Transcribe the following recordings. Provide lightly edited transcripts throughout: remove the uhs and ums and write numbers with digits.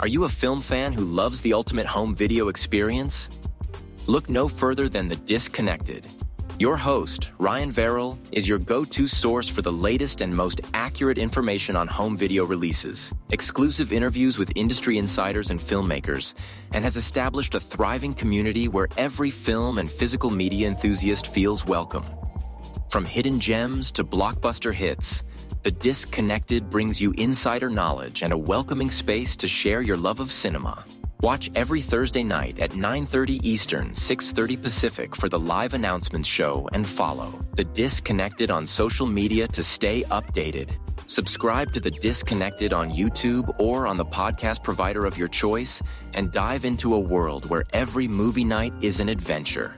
Are you a film fan who loves the ultimate home video experience? Look no further than The Disconnected. Your host, Ryan Verrill, is your go-to source for the latest and most accurate information on home video releases, exclusive interviews with industry insiders and filmmakers, and has established a thriving community where every film and physical media enthusiast feels welcome. From hidden gems to blockbuster hits, The Disconnected brings you insider knowledge and a welcoming space to share your love of cinema. Watch every Thursday night at 9:30 Eastern, 6:30 Pacific for the live announcements show, and follow The Disconnected on social media to stay updated. Subscribe to The Disconnected on YouTube or on the podcast provider of your choice and dive into a world where every movie night is an adventure.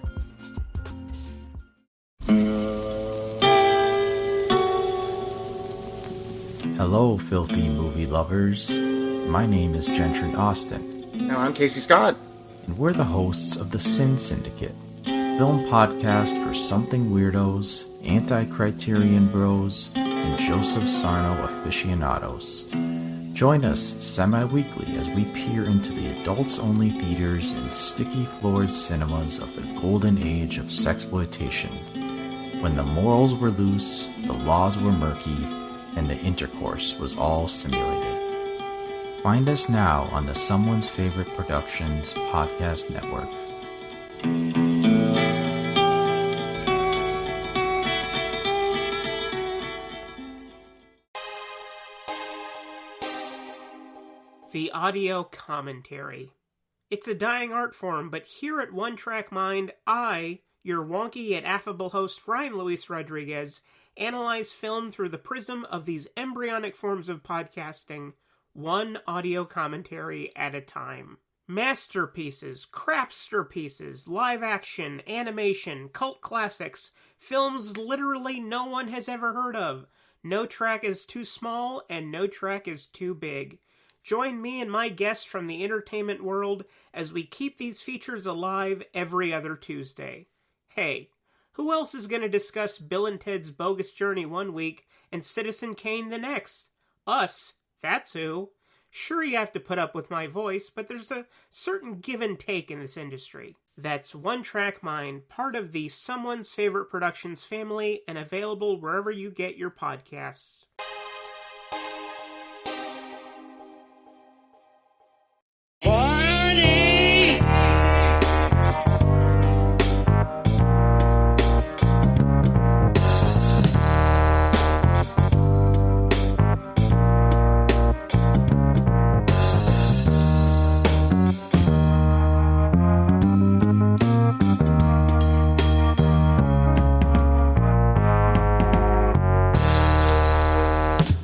Hello, filthy movie lovers. My name is Gentry Austin. And I'm Casey Scott. And we're the hosts of the Sin Syndicate, film podcast for something weirdos, anti-criterion bros, and Joseph Sarno aficionados. Join us semi-weekly as we peer into the adults-only theaters and sticky-floored cinemas of the golden age of sexploitation, when the morals were loose, the laws were murky, and the intercourse was all simulated. Find us now on the Someone's Favorite Productions podcast network. The audio commentary. It's a dying art form, but here at One Track Mind, I, your wonky yet affable host Ryan Luis Rodriguez, analyze film through the prism of these embryonic forms of podcasting, one audio commentary at a time. Masterpieces, crapster pieces, live action, animation, cult classics, films literally no one has ever heard of. No track is too small and no track is too big. Join me and my guests from the entertainment world as we keep these features alive every other Tuesday. Hey, who else is going to discuss Bill and Ted's Bogus Journey one week and Citizen Kane the next? Us. That's who. Sure, you have to put up with my voice, but there's a certain give and take in this industry. That's One Track Mind, part of the Someone's Favorite Productions family, and available wherever you get your podcasts.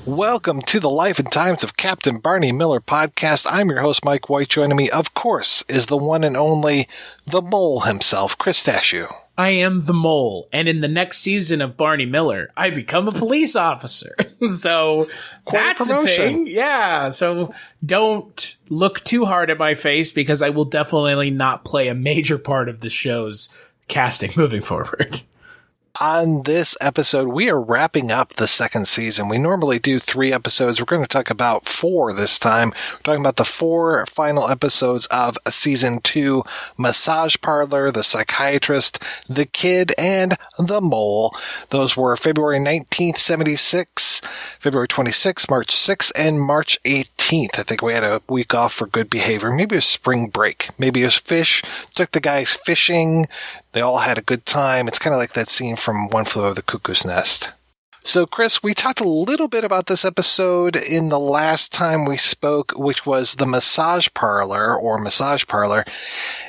Welcome to the Life and Times of Captain Barney Miller podcast. I'm your host, Mike White. Joining me, of course, is the one and only, the Mole himself, Chris Tashew. I am the Mole, and in the next season of Barney Miller, I become a police officer. So that's a thing. Yeah, so don't look too hard at my face because I will definitely not play a major part of the show's casting moving forward. On this episode, we are wrapping up the second season. We normally do 3 episodes. We're going to talk about 4 this time. We're talking about the 4 final episodes of season 2, Massage Parlor, The Psychiatrist, The Kid, and The Mole. Those were February 19th, 76, February 26th, March 6th, and March 18th. I think we had a week off for good behavior. Maybe it was spring break. Maybe it was fish. Took the guys fishing. They all had a good time. It's kind of like that scene from One Flew Over the Cuckoo's Nest. So, Chris, we talked a little bit about this episode in the last time we spoke, which was the Massage Parlor, or Massage Parlor.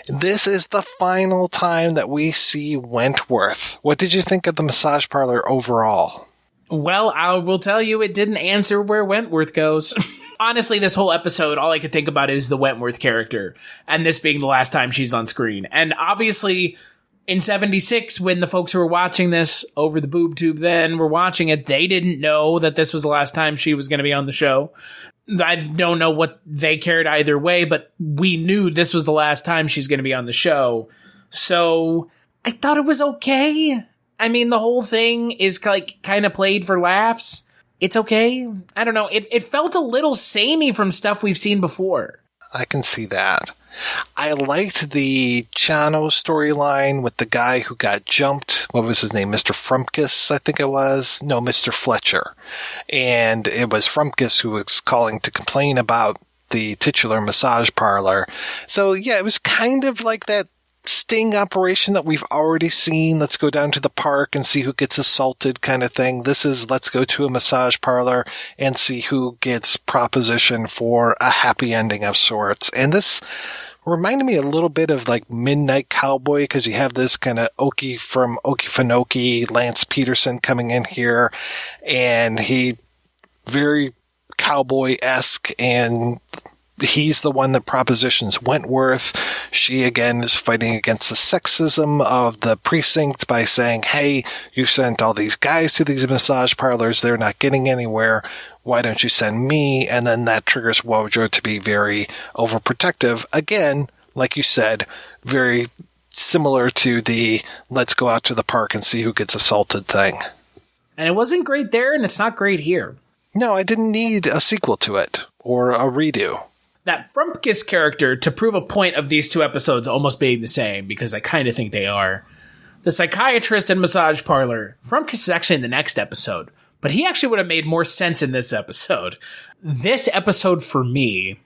This is the final time that we see Wentworth. What did you think of the Massage Parlor overall? Well, I will tell you, it didn't answer where Wentworth goes. Honestly, this whole episode, all I could think about is the Wentworth character, and this being the last time she's on screen. And obviously, in 76, when the folks who were watching this over the boob tube then were watching it, they didn't know that this was the last time she was going to be on the show. I don't know what they cared either way, but we knew this was the last time she's going to be on the show. So I thought it was okay. I mean, the whole thing is like kind of played for laughs. It's okay. I don't know. It felt a little samey from stuff we've seen before. I can see that. I liked the Chano storyline with the guy who got jumped. What was his name? Mr. Frumpkus, I think it was. No, Mr. Fletcher. And it was Frumpkus who was calling to complain about the titular massage parlor. So, yeah, it was kind of like that sting operation that we've already seen. Let's go down to the park and see who gets assaulted kind of thing. This is let's go to a massage parlor and see who gets propositioned for a happy ending of sorts. And this reminded me a little bit of like Midnight Cowboy, because you have this kind of Okie from Okefenokee, Lance Peterson coming in here, and he very cowboy-esque, and he's the one that propositions Wentworth. She, again, is fighting against the sexism of the precinct by saying, hey, you sent all these guys to these massage parlors. They're not getting anywhere. Why don't you send me? And then that triggers Wojo to be very overprotective. Again, like you said, very similar to the let's go out to the park and see who gets assaulted thing. And it wasn't great there, and it's not great here. No, I didn't need a sequel to it or a redo. That Frumpkus character, to prove a point of these two episodes almost being the same, because I kind of think they are. The psychiatrist and massage parlor, Frumpkus is actually in the next episode, but he actually would have made more sense in this episode. This episode, for me,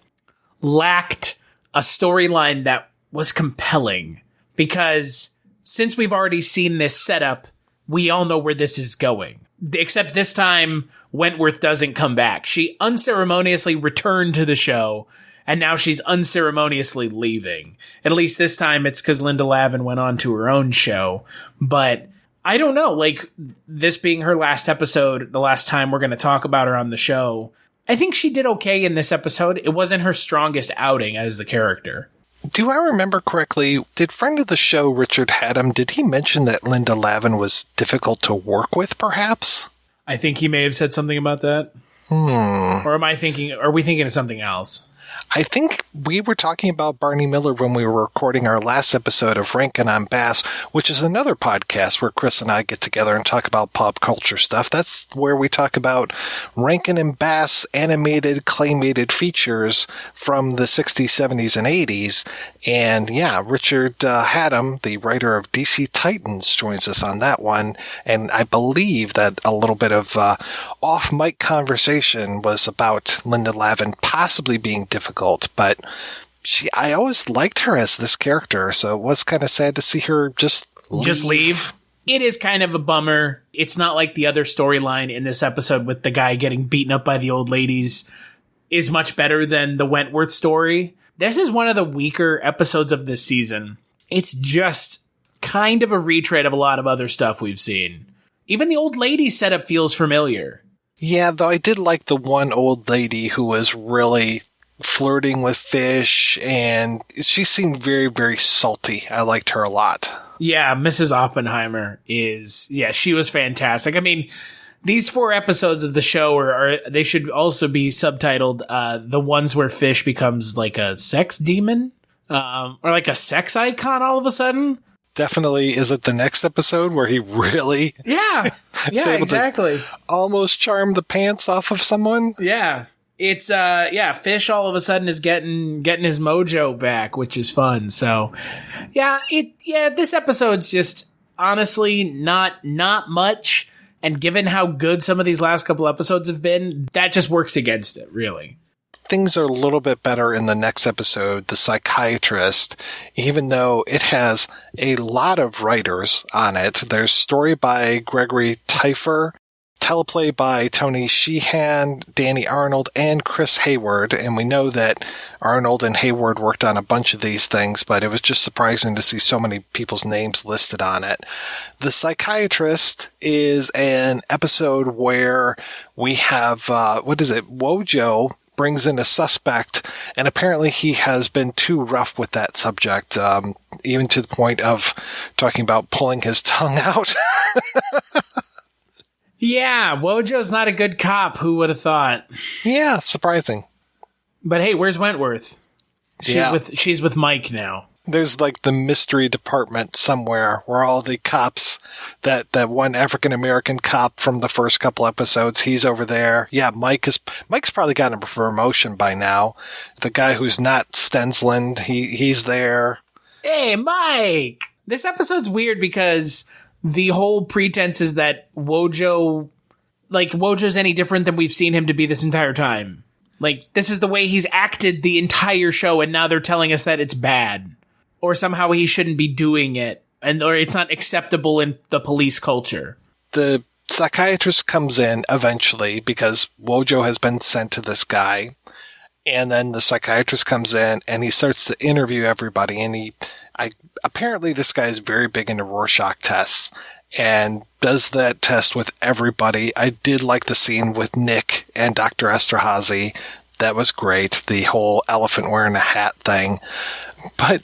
lacked a storyline that was compelling, because since we've already seen this setup, we all know where this is going. Except this time, Wentworth doesn't come back. She unceremoniously returned to the show, and now she's unceremoniously leaving. At least this time it's because Linda Lavin went on to her own show. But I don't know, like, this being her last episode, the last time we're going to talk about her on the show, I think she did okay in this episode. It wasn't her strongest outing as the character. Do I remember correctly, did friend of the show Richard Haddam, did he mention that Linda Lavin was difficult to work with, perhaps? I think he may have said something about that. Or are we thinking of something else? I think we were talking about Barney Miller when we were recording our last episode of Rankin' on Bass, which is another podcast where Chris and I get together and talk about pop culture stuff. That's where we talk about Rankin' and Bass animated, claymated features from the 60s, 70s, and 80s. And yeah, Richard Haddam, the writer of DC Titans, joins us on that one. And I believe that a little bit of off-mic conversation was about Linda Lavin possibly being difficult, but I always liked her as this character, so it was kind of sad to see her just leave. It is kind of a bummer. It's not like the other storyline in this episode with the guy getting beaten up by the old ladies is much better than the Wentworth story. This is one of the weaker episodes of this season. It's just kind of a retread of a lot of other stuff we've seen. Even the old lady setup feels familiar. Yeah, though I did like the one old lady who was really flirting with Fish, and she seemed very, very salty. I liked her a lot. Yeah, Mrs. Oppenheimer she was fantastic. I mean, these 4 episodes of the show they should also be subtitled the ones where Fish becomes like a sex demon, or like a sex icon all of a sudden. Definitely. Is it the next episode where he really exactly almost charmed the pants off of someone? Yeah. It's Fish all of a sudden is getting his mojo back, which is fun. So this episode's just honestly not much, and given how good some of these last couple episodes have been, that just works against it, really. Things are a little bit better in the next episode, The Psychiatrist, even though it has a lot of writers on it. There's story by Gregory Sierra, teleplay by Tony Sheehan, Danny Arnold, and Chris Hayward. And we know that Arnold and Hayward worked on a bunch of these things, but it was just surprising to see so many people's names listed on it. The Psychiatrist is an episode where we have, Wojo brings in a suspect, and apparently he has been too rough with that subject, even to the point of talking about pulling his tongue out. Yeah, Wojo's not a good cop. Who would have thought? Yeah, surprising. But hey, where's Wentworth? She's with Mike now. There's like the mystery department somewhere where all the cops, that one African-American cop from the first couple episodes, he's over there. Yeah, Mike's probably gotten a promotion by now. The guy who's not Stensland, he's there. Hey, Mike! This episode's weird because the whole pretense is that Wojo's any different than we've seen him to be this entire time. Like, this is the way he's acted the entire show, and now they're telling us that it's bad. Or somehow he shouldn't be doing it, or it's not acceptable in the police culture. The psychiatrist comes in eventually because Wojo has been sent to this guy. And then the psychiatrist comes in and he starts to interview everybody. And apparently this guy is very big into Rorschach tests and does that test with everybody. I did like the scene with Nick and Dr. Esterhazy. That was great. The whole elephant wearing a hat thing. But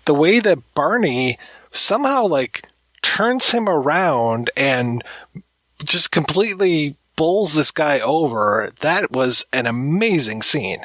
the way that Barney somehow turns him around and just completely bowls this guy over, that was an amazing scene.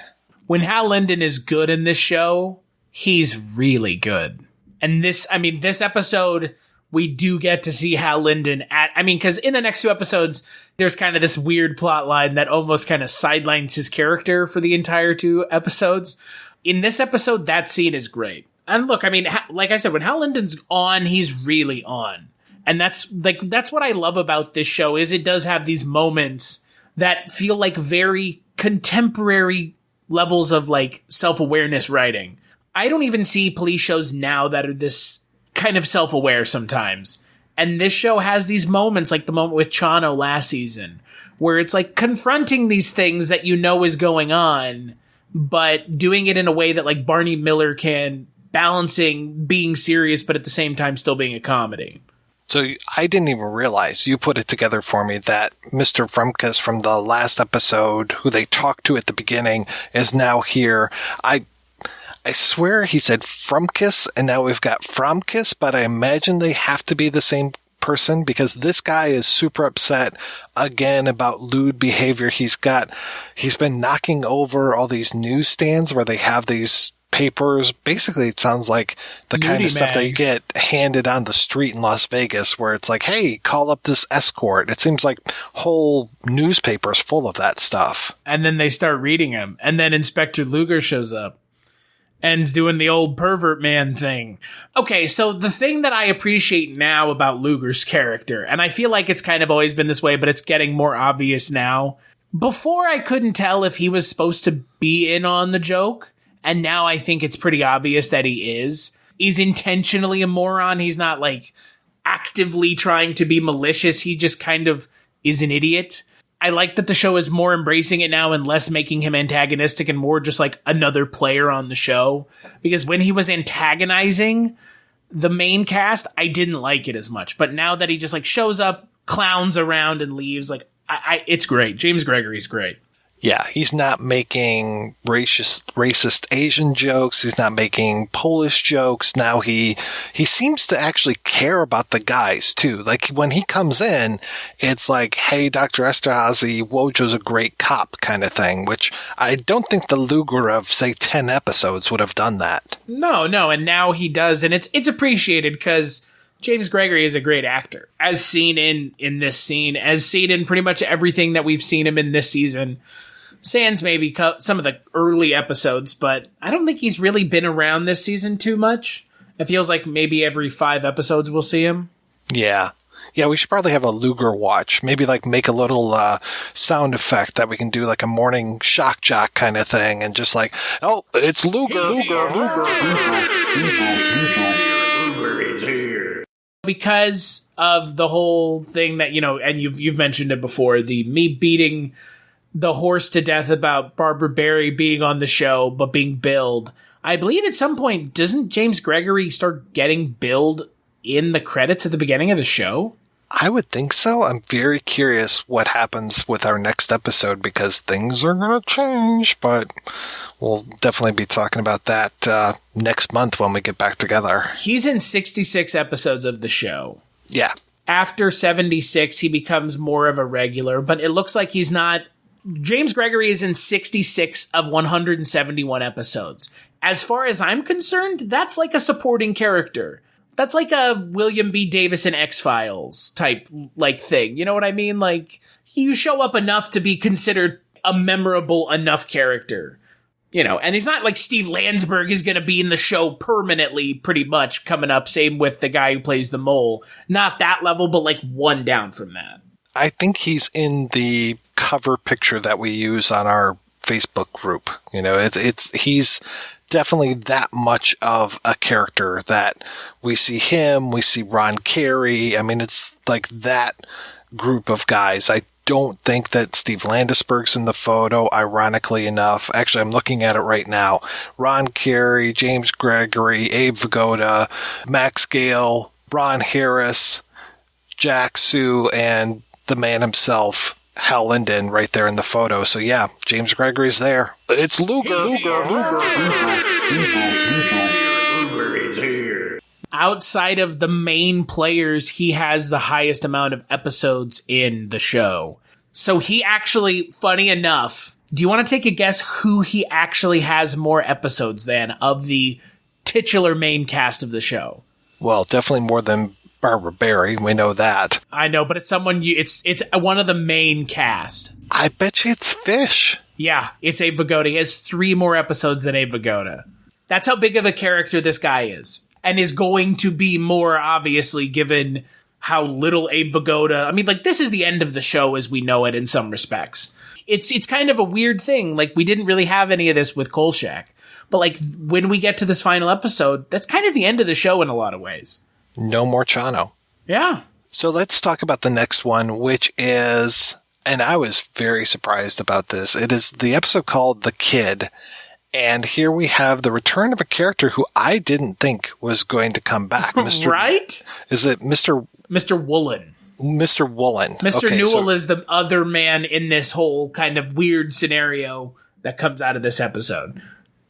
When Hal Linden is good in this show, he's really good. And this episode, we do get to see Hal Linden because in the next two episodes, there's kind of this weird plot line that almost kind of sidelines his character for the entire two episodes. In this episode, that scene is great. And look, like I said, when Hal Linden's on, he's really on. And that's what I love about this show is it does have these moments that feel like very contemporary levels of self-awareness writing. I don't even see police shows now that are this kind of self-aware sometimes. And this show has these moments, like the moment with Chano last season, where it's confronting these things that is going on, but doing it in a way that Barney Miller can, balancing being serious, but at the same time still being a comedy. So I didn't even realize, you put it together for me, that Mr. Frumkus from the last episode, who they talked to at the beginning, is now here. I swear he said Frumkus, and now we've got Fromkus, but I imagine they have to be the same person because this guy is super upset again about lewd behavior. He's been knocking over all these newsstands where they have these papers. Basically, it sounds like the kind of stuff they get handed on the street in Las Vegas where it's hey, call up this escort. It seems like whole newspapers full of that stuff. And then they start reading them. And then Inspector Luger shows up and is doing the old pervert man thing. Okay, so the thing that I appreciate now about Luger's character, and I feel like it's kind of always been this way, but it's getting more obvious now. Before, I couldn't tell if he was supposed to be in on the joke. And now I think it's pretty obvious that he is. He's intentionally a moron. He's not actively trying to be malicious. He just kind of is an idiot. I like that the show is more embracing it now and less making him antagonistic and more just another player on the show. Because when he was antagonizing the main cast, I didn't like it as much. But now that he just shows up, clowns around and leaves, it's great. James Gregory's great. Yeah, he's not making racist Asian jokes. He's not making Polish jokes. Now he seems to actually care about the guys, too. When he comes in, it's hey, Dr. Esterhazy, Wojo's a great cop kind of thing, which I don't think the Luger of, say, 10 episodes would have done that. No, and now he does, and it's appreciated because James Gregory is a great actor, as seen in this scene, as seen in pretty much everything that we've seen him in this season. Sans maybe some of the early episodes, but I don't think he's really been around this season too much. It feels like maybe every 5 episodes we'll see him. Yeah. Yeah, we should probably have a Luger watch. Maybe make a little sound effect that we can do a morning shock jock kind of thing and just oh, it's Luger. Luger is here. Because of the whole thing that, and you've mentioned it before, me beating the horse to death about Barbara Barry being on the show but being billed. I believe at some point, doesn't James Gregory start getting billed in the credits at the beginning of the show? I would think so. I'm very curious what happens with our next episode because things are going to change, but we'll definitely be talking about that next month when we get back together. He's in 66 episodes of the show. Yeah. After 76, he becomes more of a regular, but it looks like he's not James Gregory is in 66 of 171 episodes. As far as I'm concerned, that's like a supporting character. That's like a William B. Davis in X-Files type like thing. You know what I mean? Like, you show up enough to be considered a memorable enough character. You know, and he's not like Steve Landsberg is going to be in the show permanently, pretty much, coming up. Same with the guy who plays the mole. Not that level, but like one down from that. I think he's in the cover picture that we use on our Facebook group. You know, he's definitely that much of a character that we see him, we see Ron Carey. I mean, it's like that group of guys. I don't think that Steve Landisberg's in the photo, ironically enough. Actually, I'm looking at it right now. Ron Carey, James Gregory, Abe Vigoda, Max Gale, Ron Harris, Jack Sue, and the man himself, Hal Linden, right there in the photo. So yeah, James Gregory's there. It's Luger. Luger is here. Outside of the main players, he has the highest amount of episodes in the show. So he actually, funny enough, do you want to take a guess who he actually has more episodes than of the titular main cast of the show? Well, definitely more than Barbara Barry. We know that. I know, but it's someone it's one of the main cast. I bet you it's Fish. Yeah, it's Abe Vigoda. He has 3 more episodes than Abe Vigoda. That's how big of a character this guy is. And is going to be more, obviously, given how little Abe Vigoda... I mean, like, this is the end of the show as we know it in some respects. It's kind of a weird thing. Like, we didn't really have any of this with Kolchak. But, like, when we get to this final episode, that's kind of the end of the show in a lot of ways. No more Chano. Yeah. So let's talk about the next one, which is... And I was very surprised about this. It is the episode called The Kid. And here we have the return of a character who I didn't think was going to come back. Mr. Right? Is it Mr. Woolen? Mr. Woolen. Mr. Okay, Newell is the other man in this whole kind of weird scenario that comes out of this episode.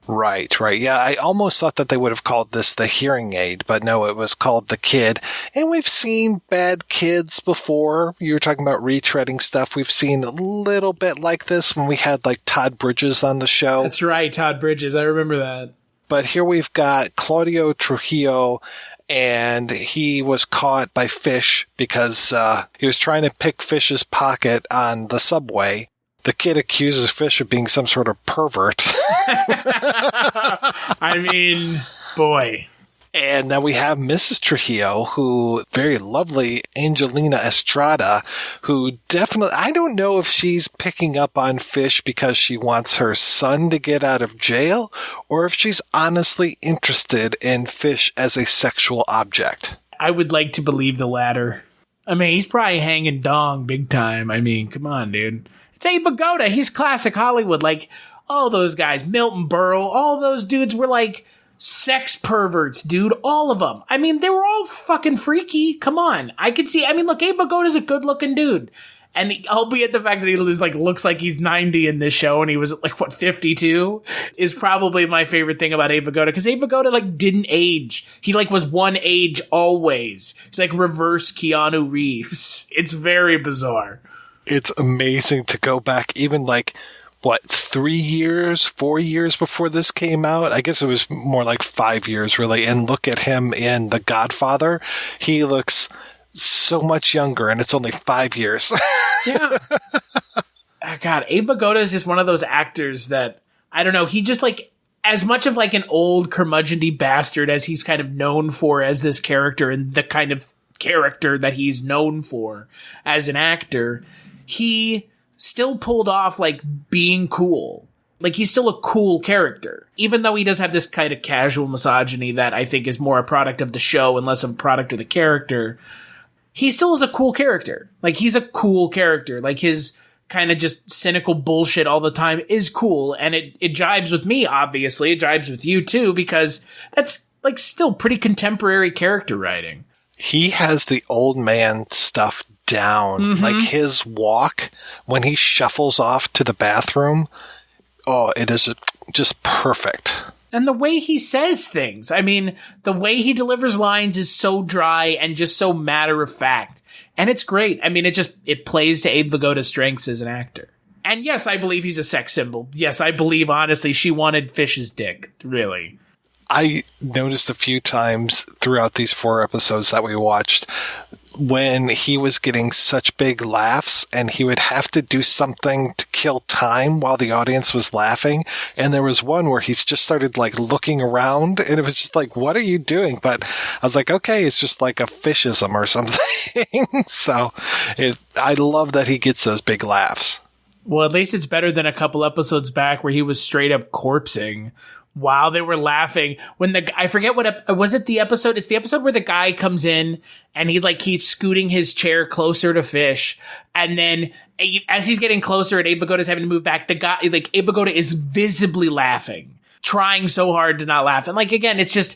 Right. Yeah, I almost thought that they would have called this The Hearing Aid, but no, it was called The Kid. And we've seen bad kids before. You were talking about retreading stuff. We've seen a little bit like this when we had like Todd Bridges on the show. That's right, Todd Bridges. I remember that. But here we've got Claudio Trujillo, and he was caught by Fish because he was trying to pick Fish's pocket on the subway. The kid accuses Fish of being some sort of pervert. I mean, boy. And then we have Mrs. Trujillo, who, very lovely Angelina Estrada, who definitely, I don't know if she's picking up on Fish because she wants her son to get out of jail, or if she's honestly interested in Fish as a sexual object. I would like to believe the latter. I mean, he's probably hanging dong big time. I mean, come on, dude. It's Abe Vigoda. He's classic Hollywood. Like, all those guys, Milton Berle, all those dudes were like sex perverts, dude. All of them. I mean, they were all fucking freaky. Come on. I could see. I mean, look, Abe Vigoda's a good looking dude. And albeit the fact that he just like looks like he's 90 in this show and he was like, what, 52 is probably my favorite thing about Abe Vigoda. Because Abe Vigoda like didn't age. He like was one age always. He's like reverse Keanu Reeves. It's very bizarre. It's amazing to go back even like, what, 3 years, 4 years before this came out? I guess it was more like 5 years, really. And look at him in The Godfather. He looks so much younger, and it's only 5 years. Yeah. God, Abe Vigoda is just one of those actors that, I don't know, he just like, as much of like an old curmudgeon-y bastard as he's kind of known for as this character and the kind of character that he's known for as an actor, he still pulled off like being cool. Like he's still a cool character, even though he does have this kind of casual misogyny that I think is more a product of the show and less a product of the character. He still is a cool character. Like he's a cool character. Like his kind of just cynical bullshit all the time is cool. And it jibes with me, obviously. It jibes with you too, because that's like still pretty contemporary character writing. He has the old man stuff down. Mm-hmm. Like his walk when he shuffles off to the bathroom. Oh, it is just perfect. And the way he says things. I mean, the way he delivers lines is so dry and just so matter of fact. And it's great. I mean, it plays to Abe Vigoda's strengths as an actor. And yes, I believe he's a sex symbol. Yes, I believe, honestly, she wanted Fish's dick, really. I noticed a few times throughout these 4 episodes that we watched when he was getting such big laughs and he would have to do something to kill time while the audience was laughing. And there was one where he just started like looking around and it was just like, what are you doing? But I was like, okay, it's just like a fishism or something. So I love that he gets those big laughs. Well, at least it's better than a couple episodes back where he was straight up corpsing while they were laughing. When I forget was it the episode? It's the episode where the guy comes in and he like keeps scooting his chair closer to Fish. And then as he's getting closer and Abe Vigoda's having to move back, the guy, like Abe Vigoda is visibly laughing, trying so hard to not laugh. And like, again, it's just,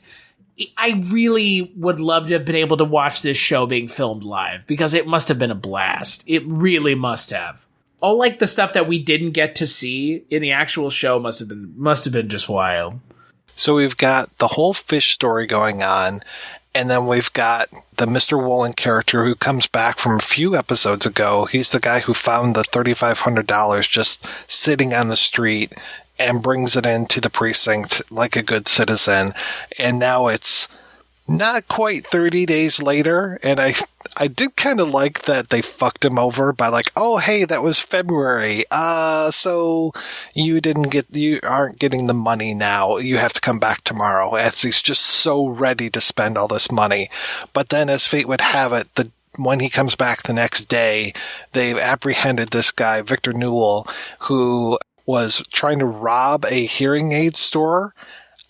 I really would love to have been able to watch this show being filmed live because it must have been a blast. It really must have. All like the stuff that we didn't get to see in the actual show must have been just wild. So we've got the whole Fish story going on, and then we've got the Mr. Woolen character who comes back from a few episodes ago. He's the guy who found the $3,500 just sitting on the street and brings it into the precinct like a good citizen. And now it's not quite 30 days later, and I did kind of like that they fucked him over by like, oh, hey, that was February. So you aren't getting the money now. You have to come back tomorrow. As he's just so ready to spend all this money. But then as fate would have it, when he comes back the next day, they've apprehended this guy, Victor Newell, who was trying to rob a hearing aid store.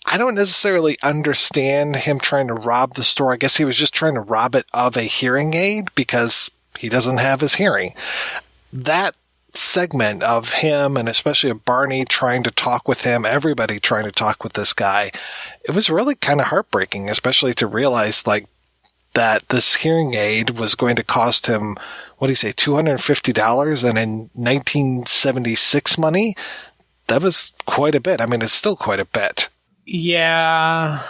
I don't necessarily understand him trying to rob the store. I guess he was just trying to rob it of a hearing aid because he doesn't have his hearing. That segment of him, and especially of Barney trying to talk with him, everybody trying to talk with this guy, it was really kind of heartbreaking, especially to realize like that this hearing aid was going to cost him, what do you say, $250? And in 1976 money, that was quite a bit. I mean, it's still quite a bit. Yeah.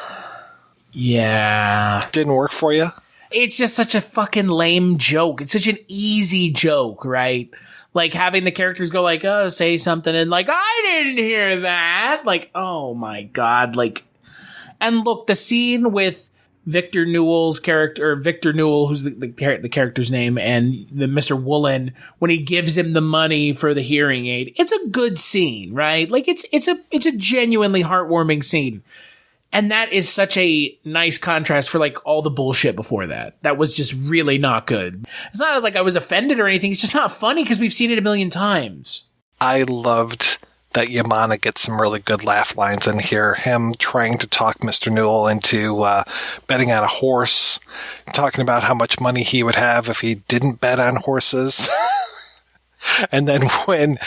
Didn't work for you? It's just such a fucking lame joke. It's such an easy joke, right? Like having the characters go like, oh, say something and like, I didn't hear that. Like, oh my God. Like, and look, the scene with Victor Newell's character, or Victor Newell, who's the character's name, and the Mr. Woolen, when he gives him the money for the hearing aid, it's a good scene, right? Like it's a genuinely heartwarming scene. And that is such a nice contrast for like all the bullshit before that. That was just really not good. It's not like I was offended or anything. It's just not funny because we've seen it a million times. I loved that Yamana gets some really good laugh lines in here. Him trying to talk Mr. Newell into betting on a horse, talking about how much money he would have if he didn't bet on horses. And then when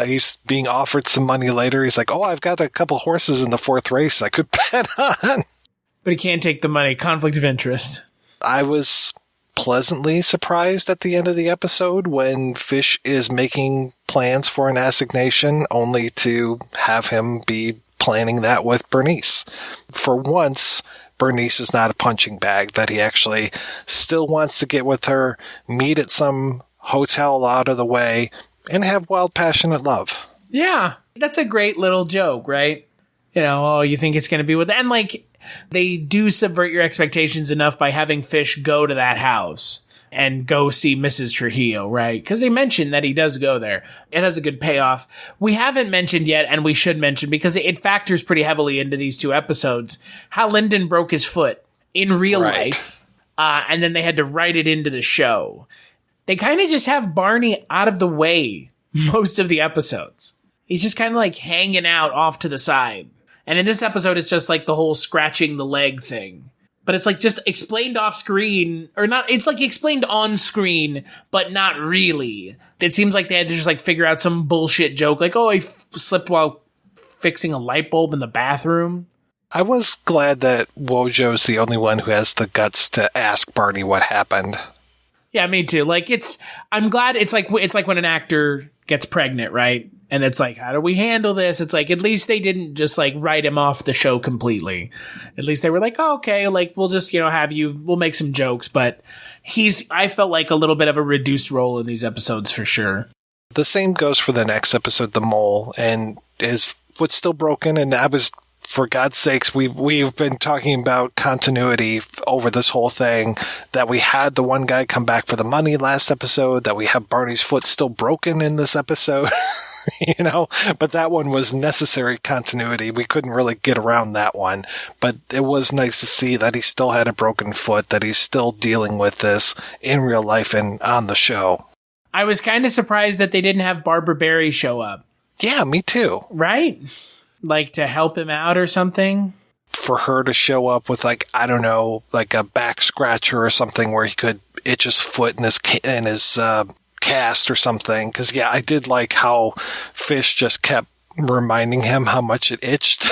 he's being offered some money later, he's like, oh, I've got a couple horses in the 4th race I could bet on. But he can't take the money. Conflict of interest. I was pleasantly surprised at the end of the episode when Fish is making plans for an assignation only to have him be planning that with Bernice. For once, Bernice is not a punching bag, that he actually still wants to get with her, meet at some hotel out of the way, and have wild, passionate love. Yeah, that's a great little joke, right? You know, oh, you think it's going to be with... And, like, they do subvert your expectations enough by having Fish go to that house and go see Mrs. Trujillo, right? Because they mentioned that he does go there. It has a good payoff. We haven't mentioned yet, and we should mention, because it factors pretty heavily into these 2 episodes, how Lyndon broke his foot in real life. And then they had to write it into the show. They kind of just have Barney out of the way most of the episodes. He's just kind of like hanging out off to the side. And in this episode, it's just like the whole scratching the leg thing. But it's like just explained off screen, or not, it's like explained on screen, but not really. It seems like they had to just like figure out some bullshit joke, like, oh, I slipped while fixing a light bulb in the bathroom. I was glad that Wojo's the only one who has the guts to ask Barney what happened. Yeah, me too. Like, I'm glad it's like when an actor gets pregnant, right? And it's like, how do we handle this? It's like, at least they didn't just like write him off the show completely. At least they were like, oh, okay, like we'll just, we'll make some jokes. But I felt like a little bit of a reduced role in these episodes for sure. The same goes for the next episode, The Mole, and his foot's still broken, and for God's sakes, we've been talking about continuity over this whole thing, that we had the one guy come back for the money last episode, that we have Barney's foot still broken in this episode, but that one was necessary continuity. We couldn't really get around that one, but it was nice to see that he still had a broken foot, that he's still dealing with this in real life and on the show. I was kind of surprised that they didn't have Barbara Barry show up. Yeah, me too. Right? Like to help him out or something? For her to show up with like a back scratcher or something where he could itch his foot in his cast or something. Because, yeah, I did like how Fish just kept reminding him how much it itched.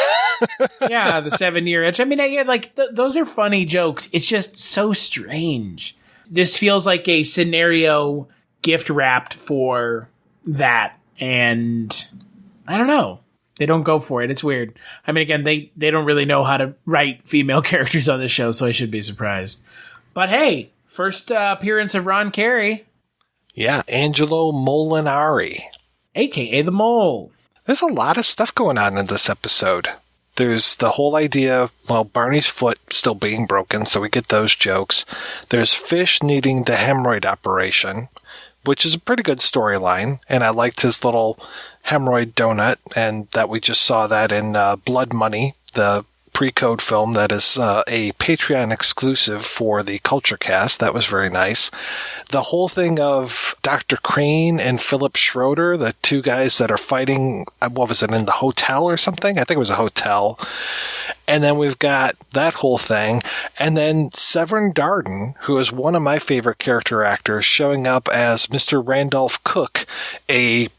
Yeah, the 7-year itch. I mean, those are funny jokes. It's just so strange. This feels like a scenario gift wrapped for that. And I don't know. They don't go for it. It's weird. I mean, again, they don't really know how to write female characters on this show, so I should be surprised. But hey, first appearance of Ron Carey. Yeah, Angelo Molinari. A.K.A. the Mole. There's a lot of stuff going on in this episode. There's the whole idea of, Barney's foot still being broken, so we get those jokes. There's Fish needing the hemorrhoid operation, which is a pretty good storyline, and I liked his little hemorrhoid donut, and that we just saw that in Blood Money, the pre-code film that is a Patreon exclusive for the Culture Cast. That was very nice. The whole thing of Dr. Crane and Philip Schroeder, the two guys that are fighting, what was it, in the hotel or something? I think it was a hotel. And then we've got that whole thing. And then Severin Darden, who is one of my favorite character actors, showing up as Mr. Randolph Cook, a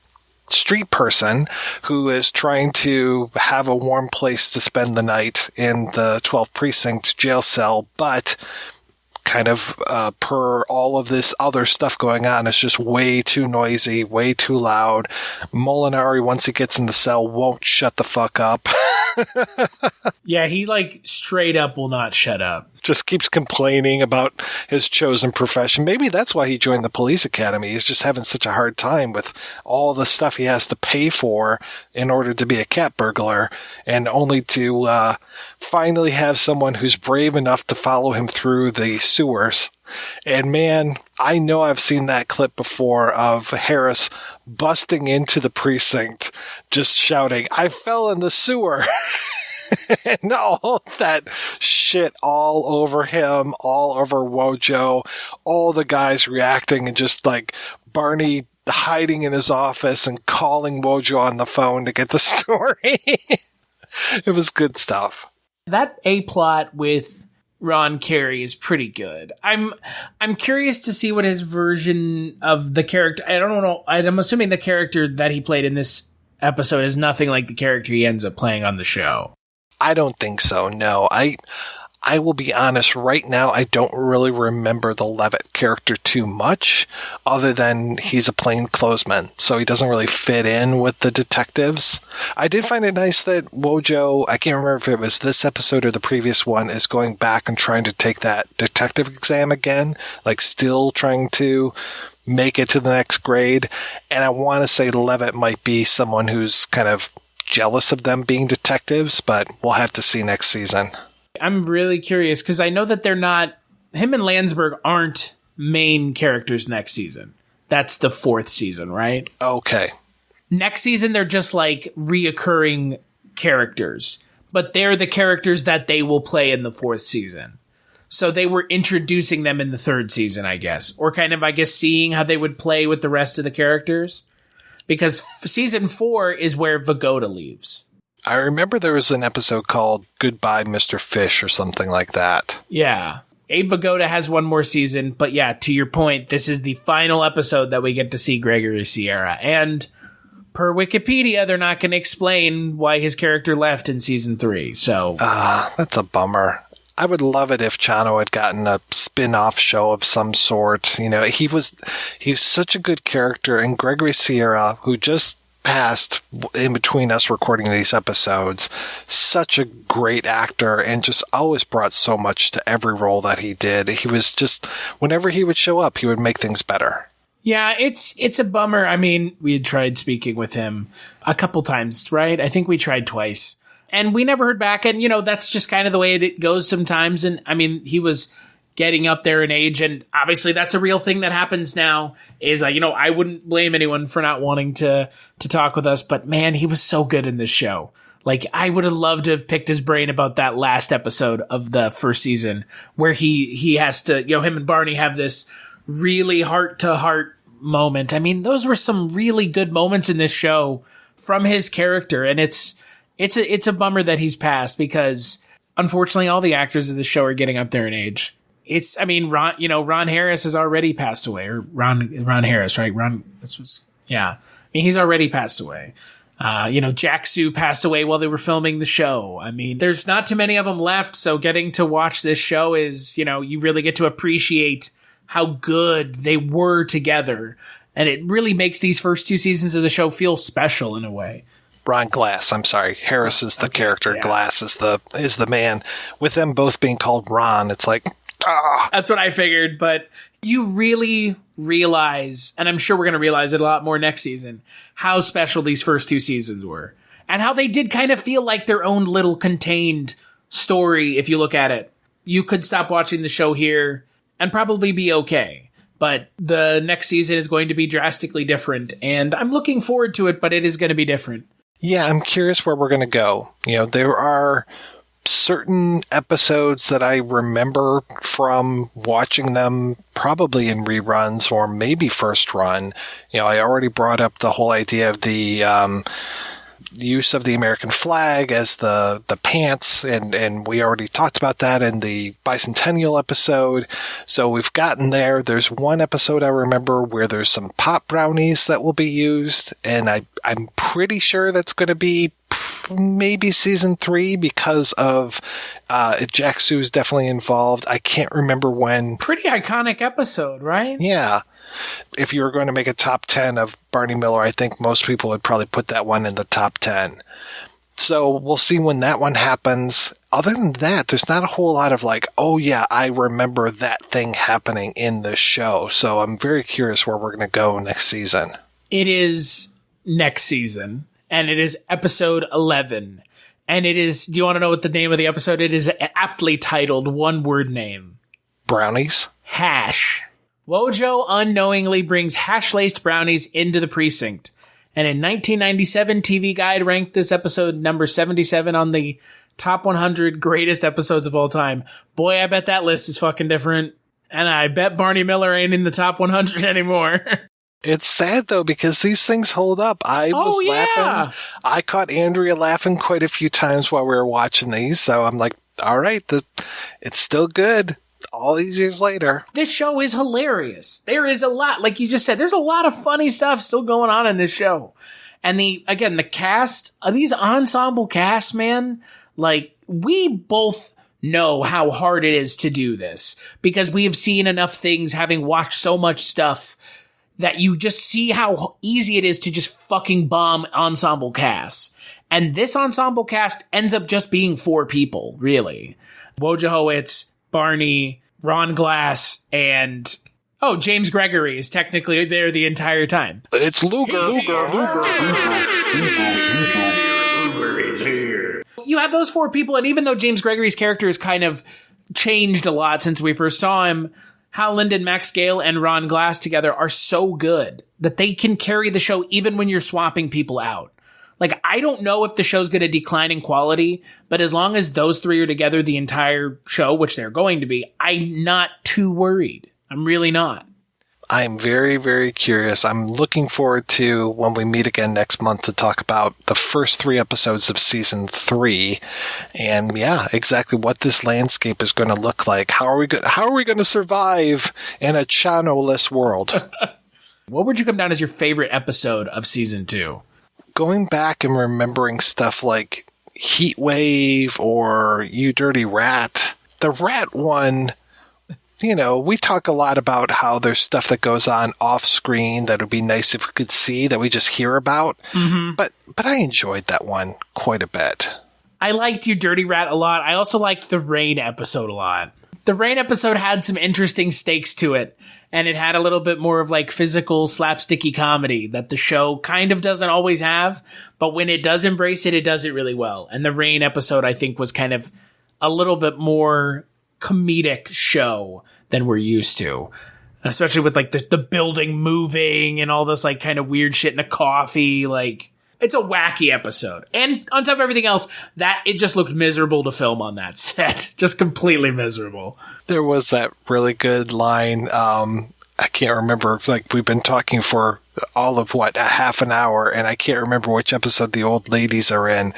street person who is trying to have a warm place to spend the night in the 12th precinct jail cell, but kind of per all of this other stuff going on, it's just way too noisy, way too loud. Molinari, once he gets in the cell, won't shut the fuck up. Yeah, he straight up will not shut up. Just keeps complaining about his chosen profession. Maybe that's why he joined the police academy. He's just having such a hard time with all the stuff he has to pay for in order to be a cat burglar, and only to finally have someone who's brave enough to follow him through the sewers. And man, I know I've seen that clip before of Harris busting into the precinct, just shouting, "I fell in the sewer." And all that shit all over him, all over Wojo, all the guys reacting, and just Barney hiding in his office and calling Wojo on the phone to get the story. It was good stuff. That A-plot with Ron Carey is pretty good. I'm curious to see what his version of the character, I don't know, I'm assuming the character that he played in this episode is nothing like the character he ends up playing on the show. I don't think so, no. I will be honest, right now I don't really remember the Levitt character too much, other than he's a plainclothesman, so he doesn't really fit in with the detectives. I did find it nice that Wojo, I can't remember if it was this episode or the previous one, is going back and trying to take that detective exam again, still trying to make it to the next grade. And I want to say Levitt might be someone who's kind of jealous of them being detectives, but we'll have to see next season. I'm really curious because I know that him and Landsberg aren't main characters next season. That's the 4th season, right? Okay. Next season, they're just reoccurring characters, but they're the characters that they will play in the 4th season. So they were introducing them in the 3rd season, I guess, or kind of, seeing how they would play with the rest of the characters. Because season 4 is where Vigoda leaves. I remember there was an episode called Goodbye, Mr. Fish, or something like that. Yeah. Abe Vigoda has one more season, but yeah, to your point, this is the final episode that we get to see Gregory Sierra. And per Wikipedia, they're not going to explain why his character left in season 3, so... that's a bummer. I would love it if Chano had gotten a spin-off show of some sort. He was such a good character, and Gregory Sierra, who just passed in between us recording these episodes, such a great actor, and just always brought so much to every role that he did. He was just, whenever he would show up, he would make things better. Yeah, it's a bummer. I mean, we had tried speaking with him a couple times, right? I think we tried twice. And we never heard back. And, that's just kind of the way it goes sometimes. And, I mean, he was getting up there in age. And obviously that's a real thing that happens now is, I wouldn't blame anyone for not wanting to talk with us. But, man, he was so good in this show. Like, I would have loved to have picked his brain about that last episode of the first season where he has to, him and Barney have this really heart-to-heart moment. I mean, those were some really good moments in this show from his character, and it's a bummer that he's passed because, unfortunately, all the actors of the show are getting up there in age. Ron Harris has already passed away, or Ron Harris, right? I mean, he's already passed away. Jack Sue passed away while they were filming the show. I mean, there's not too many of them left, so getting to watch this show is, you really get to appreciate how good they were together. And it really makes these first 2 seasons of the show feel special in a way. Ron Glass, I'm sorry. Harris is the character. Yeah. Glass is the man. With them both being called Ron, it's like, That's what I figured, but you really realize, and I'm sure we're going to realize it a lot more next season, how special these first 2 seasons were. And how they did kind of feel like their own little contained story, if you look at it. You could stop watching the show here and probably be okay. But the next season is going to be drastically different. And I'm looking forward to it, but it is going to be different. Yeah, I'm curious where we're going to go. There are certain episodes that I remember from watching them probably in reruns or maybe first run. I already brought up the whole idea of the use of the American flag as the pants, and we already talked about that in the bicentennial episode. So we've gotten there. There's one episode I remember where there's some pop brownies that will be used, and I'm pretty sure that's going to be maybe season 3 because of Jack Sue's definitely involved. I can't remember when. Pretty iconic episode, right? Yeah. If you were going to make a top 10 of Barney Miller, I think most people would probably put that one in the top 10. So we'll see when that one happens. Other than that, there's not a whole lot of like, oh yeah, I remember that thing happening in the show. So I'm very curious where we're going to go next season. It is next season, and it is episode 11. And it is, do you want to know what the name of the episode? It is aptly titled one-word name. Brownies? Hash. Wojo unknowingly brings hash-laced brownies into the precinct. And in 1997, TV Guide ranked this episode number 77 on the top 100 greatest episodes of all time. Boy, I bet that list is fucking different. And I bet Barney Miller ain't in the top 100 anymore. It's sad, though, because these things hold up. I was laughing. I caught Andrea laughing quite a few times while we were watching these. So I'm like, all right, it's still good. All these years later. This show is hilarious. There is a lot, like you just said, there's a lot of funny stuff still going on in this show. And the cast, these ensemble casts, man, like we both know how hard it is to do this because we have seen enough things, having watched so much stuff, that you just see how easy it is to just fucking bomb ensemble casts. And this ensemble cast ends up just being 4 people, really. Wojo Howitz, Barney, Ron Glass, and James Gregory is technically there the entire time. It's Luger. You have those 4 people, and even though James Gregory's character has kind of changed a lot since we first saw him, Hal Linden, Max Gale, and Ron Glass together are so good that they can carry the show even when you're swapping people out. Like, I don't know if the show's going to decline in quality, but as long as those 3 are together the entire show, which they're going to be, I'm not too worried. I'm really not. I'm very, very curious. I'm looking forward to when we meet again next month to talk about the first 3 episodes of season 3. And yeah, exactly what this landscape is going to look like. How are we going to survive in a Chano-less world? What would you come down as your favorite episode of season 2? Going back and remembering stuff like Heat Wave or You Dirty Rat. The rat one, we talk a lot about how there's stuff that goes on off screen that would be nice if we could see that we just hear about. Mm-hmm. But I enjoyed that one quite a bit. I liked You Dirty Rat a lot. I also liked the Rain episode a lot. The Rain episode had some interesting stakes to it, and it had a little bit more of like physical slapsticky comedy that the show kind of doesn't always have, but when it does embrace it, it does it really well. And the Rain episode, I think, was kind of a little bit more comedic show than we're used to, especially with like the building moving and all this like kind of weird shit in a coffee. Like, it's a wacky episode. And on top of everything else, that it just looked miserable to film on that set. Just completely miserable. There was that really good line. I can't remember. Like, we've been talking for all of a half an hour, and I can't remember which episode the old ladies are in.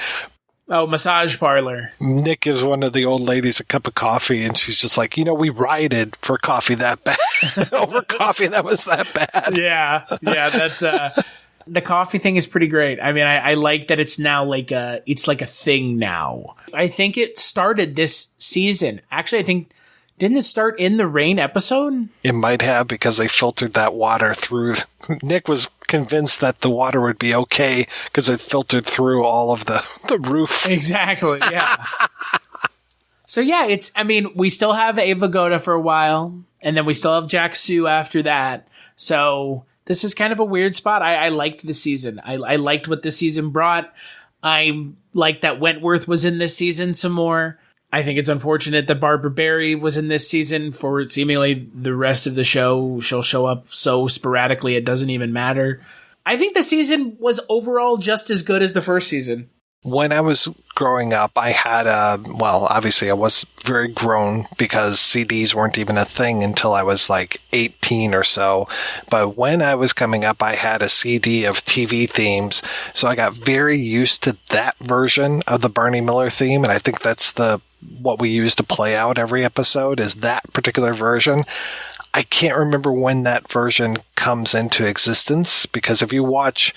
Oh, Massage Parlor. Nick gives one of the old ladies a cup of coffee, and she's just like, we rioted for coffee that bad. Over coffee that was that bad. Yeah, that's... The coffee thing is pretty great. I mean, I like that it's now it's like a thing now. I think it started this season. Actually, I think, didn't it start in the Rain episode? It might have, because they filtered that water through. Nick was convinced that the water would be okay because it filtered through all of the roof. Exactly, yeah. So yeah, we still have Ava Goda for a while, and then we still have Jack Sue after that. So this is kind of a weird spot. I liked this season. I liked what this season brought. I liked that Wentworth was in this season some more. I think it's unfortunate that Barbara Barry was in this season for seemingly the rest of the show. She'll show up so sporadically it doesn't even matter. I think the season was overall just as good as the first season. When I was growing up, I had obviously I was very grown because CDs weren't even a thing until I was like 18 or so. But when I was coming up, I had a CD of TV themes. So I got very used to that version of the Barney Miller theme. And I think that's what we use to play out every episode is that particular version. I can't remember when that version comes into existence, because if you watch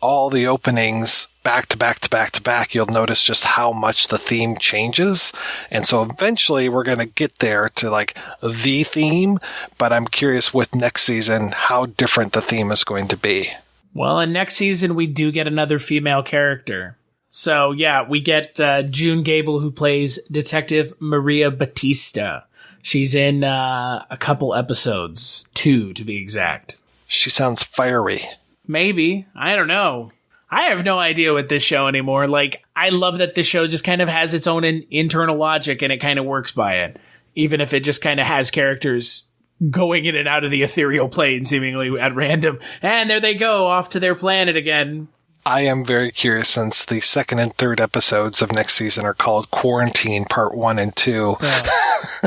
all the openings back to back to back to back, you'll notice just how much the theme changes. And so eventually we're going to get there to like the theme, but I'm curious with next season how different the theme is going to be. Well, and next season we do get another female character. So yeah, we get June Gable, who plays Detective Maria Batista. She's in a couple episodes, 2 to be exact. She sounds fiery. Maybe. I don't know. I have no idea with this show anymore. Like, I love that this show just kind of has its own internal logic and it kind of works by it. Even if it just kind of has characters going in and out of the ethereal plane seemingly at random. And there they go, off to their planet again. I am very curious, since the second and third episodes of next season are called Quarantine Part 1 and 2. Oh,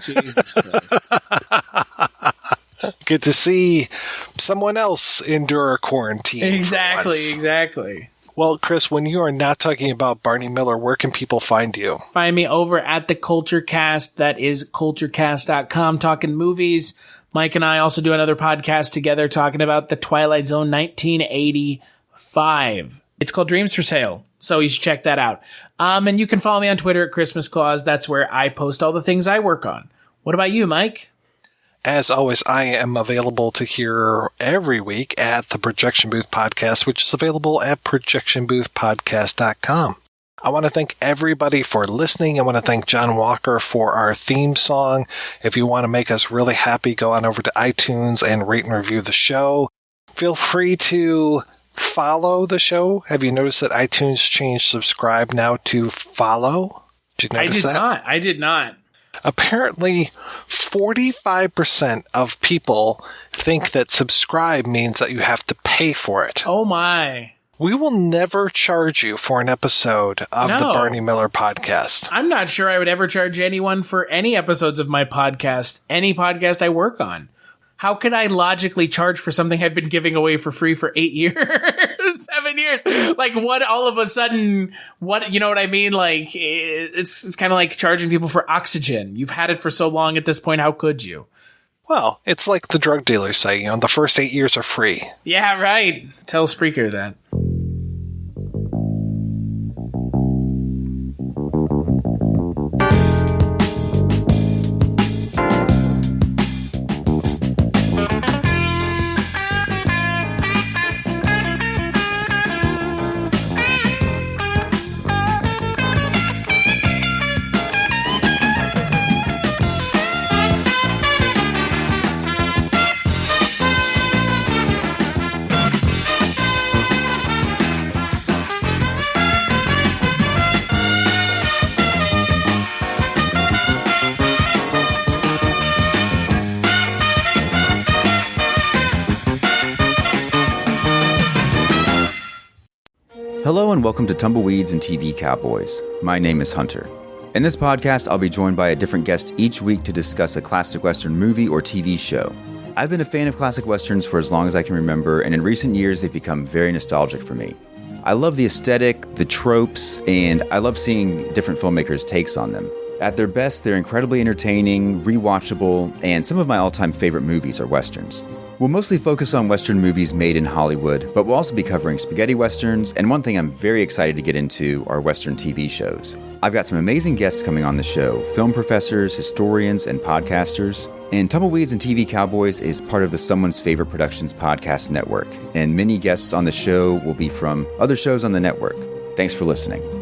Jesus Christ. Get to see someone else endure quarantine. Exactly. Well, Chris, when you are not talking about Barney Miller, where can people find you? Find me over at the Culture Cast. That is culturecast.com, talking movies. Mike and I also do another podcast together talking about the Twilight Zone 1985. It's called Dreams for Sale, so you should check that out. And you can follow me on Twitter at Christmas Claus. That's where I post all the things I work on. What about you, Mike? As always, I am available to hear every week at the Projection Booth Podcast, which is available at projectionboothpodcast.com. I want to thank everybody for listening. I want to thank John Walker for our theme song. If you want to make us really happy, go on over to iTunes and rate and review the show. Feel free to follow the show. Have you noticed that iTunes changed subscribe now to follow? Did you notice that? I did not. Apparently, 45% of people think that subscribe means that you have to pay for it. Oh, my. We will never charge you for an episode of the Barney Miller podcast. I'm not sure I would ever charge anyone for any episodes of my podcast, any podcast I work on. How could I logically charge for something I've been giving away for free for 8 years, 7 years? Like, what all of a sudden, what, you know what I mean? Like, it's kind of like charging people for oxygen. You've had it for so long at this point, how could you? Well, it's like the drug dealers say, the first 8 years are free. Yeah, right. Tell Spreaker that. Hello and welcome to Tumbleweeds and TV Cowboys. My name is Hunter. In this podcast, I'll be joined by a different guest each week to discuss a classic Western movie or TV show. I've been a fan of classic Westerns for as long as I can remember, and in recent years, they've become very nostalgic for me. I love the aesthetic, the tropes, and I love seeing different filmmakers' takes on them. At their best, they're incredibly entertaining, rewatchable, and some of my all-time favorite movies are Westerns. We'll mostly focus on Western movies made in Hollywood, but we'll also be covering spaghetti Westerns, and one thing I'm very excited to get into are Western TV shows. I've got some amazing guests coming on the show, film professors, historians, and podcasters. And Tumbleweeds and TV Cowboys is part of the Someone's Favorite Productions podcast network, and many guests on the show will be from other shows on the network. Thanks for listening.